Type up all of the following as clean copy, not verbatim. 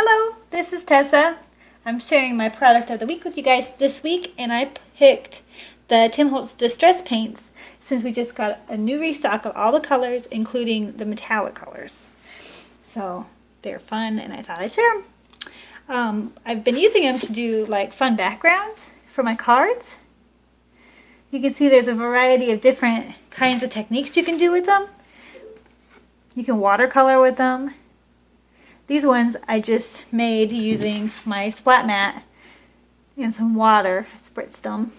Hello, this is Tessa. I'm sharing my product of the week with you guys this week, and I picked the Tim Holtz Distress Paints since we just got a new restock of all the colors, including the metallic colors. So they're fun, and I thought I'd share them. I've been using them to do like fun backgrounds for my cards. You can see there's a variety of different kinds of techniques you can do with them. You can watercolor with them. These ones I just made using my splat mat and some water. I spritzed them.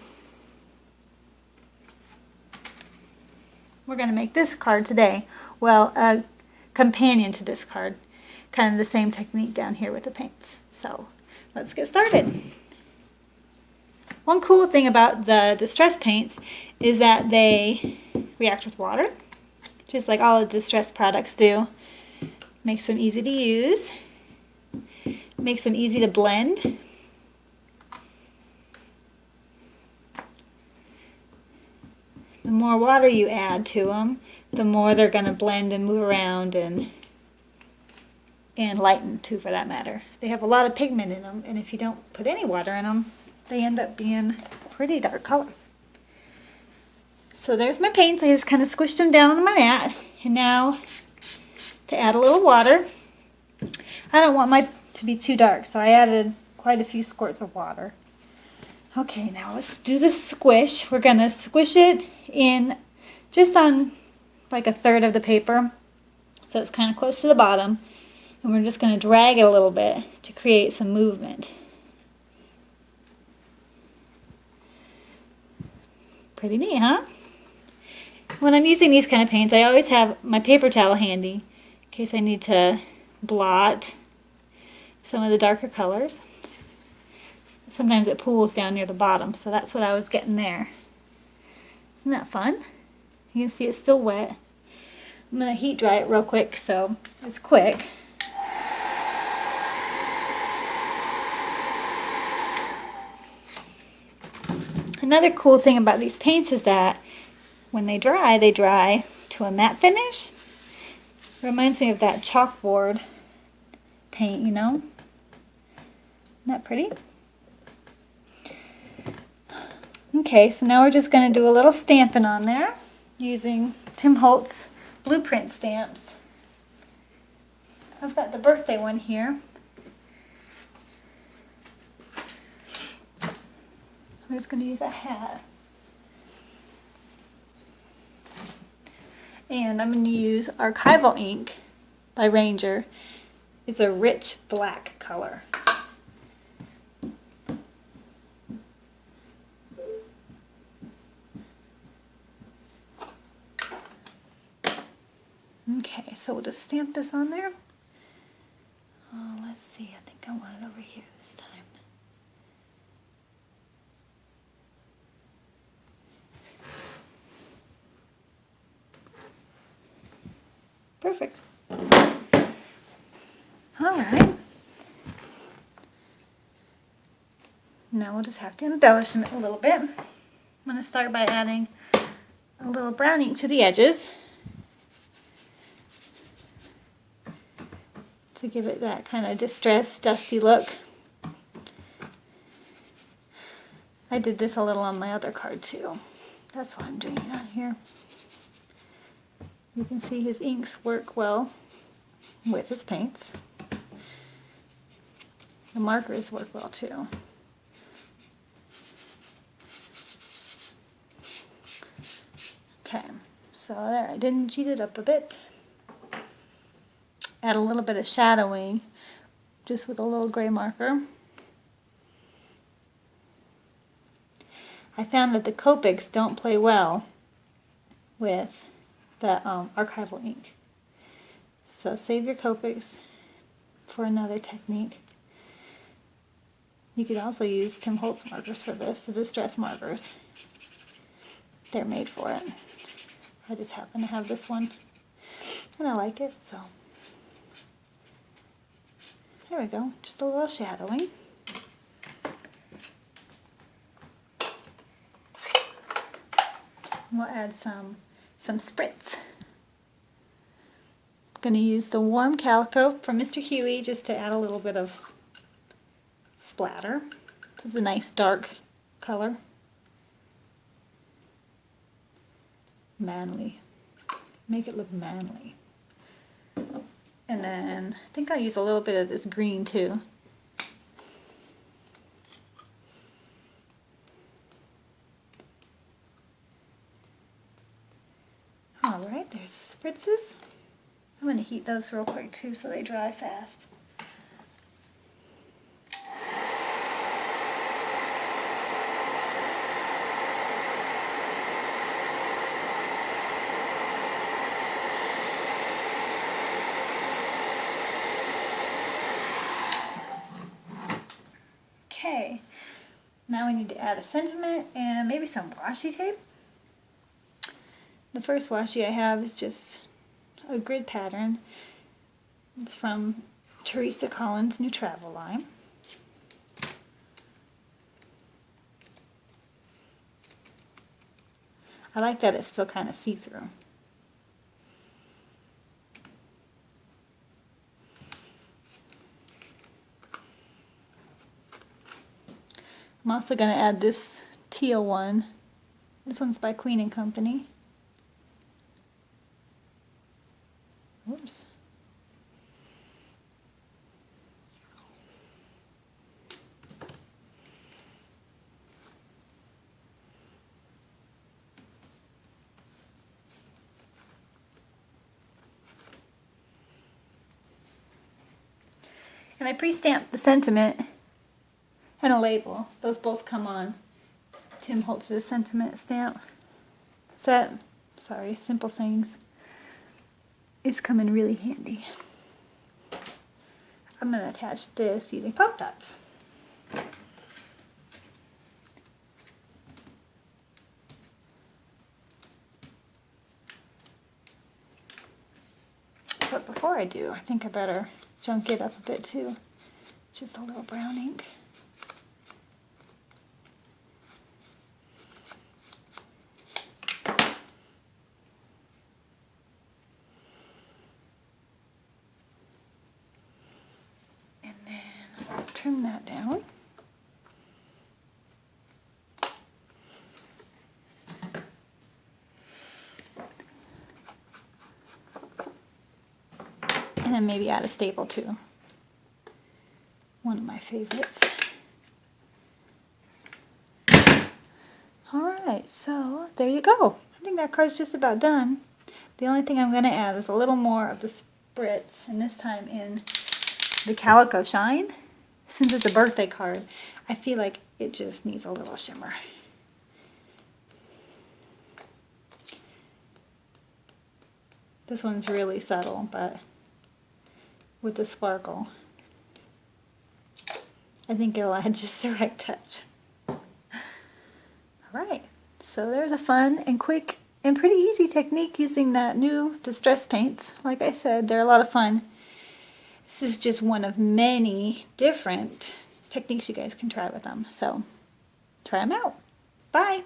We're going to make this card today. Well, a companion to this card. Kind of the same technique down here with the paints. So let's get started. One cool thing about the distress paints is that they react with water, just like all the distress products do. Makes them easy to use, makes them easy to blend. The more water you add to them, the more they're going to blend and move around and lighten too, for that matter. They have a lot of pigment in them, and if you don't put any water in them, they end up being pretty dark colors. So there's my paints. I just kind of squished them down on my mat, and now to add a little water. I don't want mine to be too dark, so I added quite a few squirts of water. Okay, now let's do the squish. We're going to squish it in just on like a third of the paper, so it's kind of close to the bottom, and we're just going to drag it a little bit to create some movement. Pretty neat, huh? When I'm using these kind of paints, I always have my paper towel handy in case I need to blot some of the darker colors. Sometimes it pools down near the bottom, so that's what I was getting there. Isn't that fun? You can see it's still wet. I'm going to heat dry it real quick so it's quick. Another cool thing about these paints is that when they dry to a matte finish. It reminds me of that chalkboard paint, you know? Isn't that pretty? Okay, so now we're just going to do a little stamping on there using Tim Holtz blueprint stamps. I've got the birthday one here. I'm just going to use a hat. And I'm going to use Archival ink by Ranger. It's a rich black color. Okay, so we'll just stamp this on there. Oh, let's see, I think I want it over here this time. Perfect. Alright. Now we'll just have to embellish them a little bit. I'm going to start by adding a little brown ink to the edges to give it that kind of distressed, dusty look. I did this a little on my other card too. That's why I'm doing it on here. You can see his inks work well with his paints. The markers work well too. Okay, so there, I didn't cheat it up a bit. Add a little bit of shadowing just with a little gray marker. I found that the Copics don't play well with the Archival ink. So save your Copics for another technique. You could also use Tim Holtz markers for this, the distress markers. They're made for it. I just happen to have this one, and I like it, so. There we go, just a little shadowing. We'll add some spritz. going to use the warm calico from Mr. Huey just to add a little bit of splatter. This is a nice dark color. Manly. Make it look manly. And then I think I'll use a little bit of this green too. Alright, there's spritzes. I'm going to heat those real quick too so they dry fast. Okay, now we need to add a sentiment and maybe some washi tape. The first washi I have is just a grid pattern. It's from Teresa Collins' new travel line. I like that it's still kind of see-through. I'm also going to add this teal one. This one's by Queen & Company. Oops. And I pre-stamped the sentiment and a label. Those both come on Tim Holtz's sentiment stamp set. Sorry, Simple Sayings. It's coming really handy. I'm going to attach this using polka dots. But before I do, I think I better junk it up a bit too. Just a little brown ink. Trim that down. And then maybe add a staple too. One of my favorites. Alright, so there you go. I think that card's just about done. The only thing I'm going to add is a little more of the spritz, and this time in the Calico Shine. Since it's a birthday card, I feel like it just needs a little shimmer. This one's really subtle, but with the sparkle, I think it'll add just the right touch. Alright, so there's a fun and quick and pretty easy technique using that new distress paints. Like I said, they're a lot of fun. This is just one of many different techniques you guys can try with them. So try them out. Bye!